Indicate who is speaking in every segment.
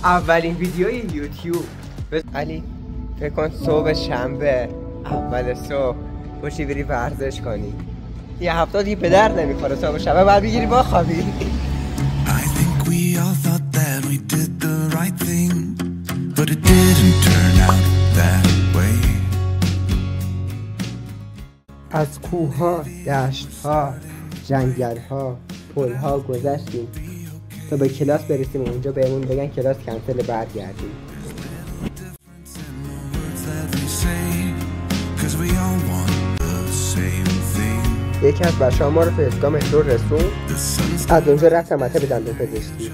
Speaker 1: اولین ویدیوی یوتیوب. علی فکر کن صبح شنبه اول صبح باشی بری ورزش کنی، یه هفته دیگه به درد نمیخوره، صبح شنبه بعد بگیری بخوابی. از کوه‌ها، دشت‌ها، جنگل‌ها، پل‌ها گذشتیم تا به کلاس برسیم و اونجا بهمون بگن کلاس کنسل، برگردیم. یکی از بچه‌ها ما رو فرستگاه مترو رسون، از اونجا رفتم مطب دندون پزشکی.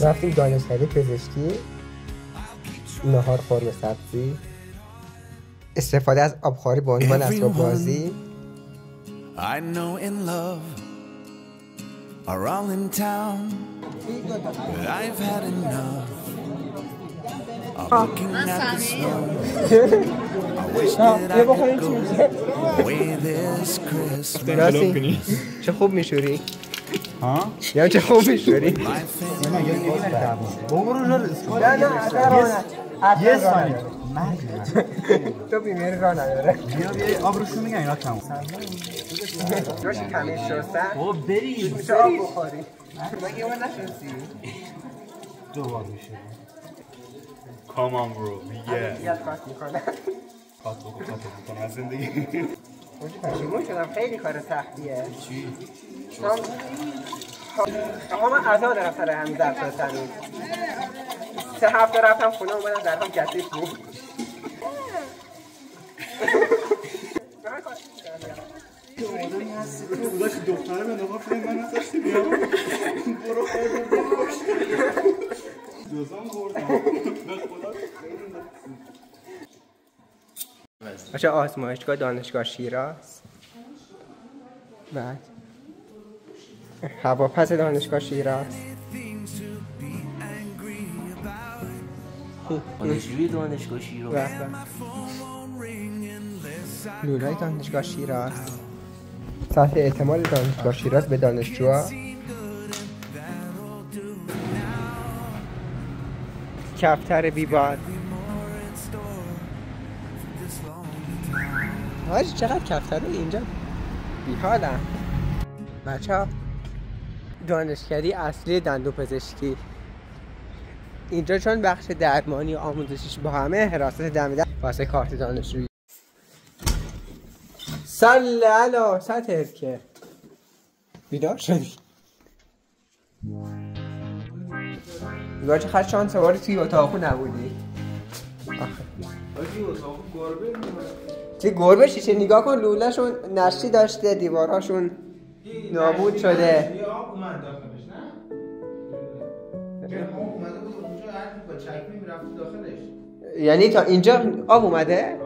Speaker 1: رفتیم دانشکده پزشکی، نهار خورم سبزی، استفاده از آبخواری به عنوان اسباب بازی. I know in love are all in town, but I've had enough of looking at the snow. I wish that I could go away this Christmas. چه خوب میشوری؟ ها؟ یا چه خوب میشوری؟ نه یه ثانیه تو بیماری راه نداره. بیا آب روشون میگن اینا تموم روش کمیش شستن او بریم میشه آب بخوری. من یه بار نشستی دو بار میشه. Come on bro. یاد کات میکنم کات میکنم از زندگی. پشیمون شدم، خیلی کار سختیه. چی؟ آقا من اذان رفتم همین درس رسنی 3 هفته رفتم خونه اومدم درهم کثیف بود. بوداش دختره به نقا فیلم من نساشتی بیام برو خیلی دوزان بردم بچه آزمایشگاه دانشگاه شیراز، بعد هواپس دانشگاه شیراز،
Speaker 2: دانشجوی دانشگاه شیراز،
Speaker 1: لولای دانشگاه شیراز، سطح اعتماد دانشگاه شیراز به دانشجوها، کفتر بیبار. آج چقدر کفتر رو اینجا بیحالم. بچه ها دانشکده اصلی دندون پزشکی اینجا، چون بخش درمانی و آموزشیش با همه حراست دم در واسه کارت دانشجویی. صلی علی سطر که بیدار شدی نگاه چه خرد شانس واری توی اتاقو نبودی. آخه اتاقو گربه چه گربه شیشه نگاه کن، لولهشون نشتی داشته، دیوارهاشون نابود شده. آب اومد داخلش نه؟ آب اومده بود اونجا، هر با چکمه میرفت داخلش. یعنی تا اینجا آب اومده؟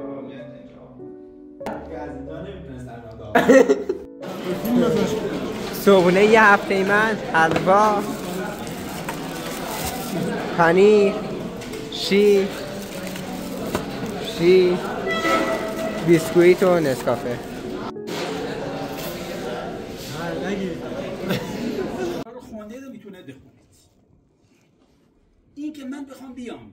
Speaker 1: صبحونه یه هفته من، حلوا، پنیر، شیر، بیسکویت و نسکافه.
Speaker 3: رو خونده میتونه بخونید. این که من بخوام بیام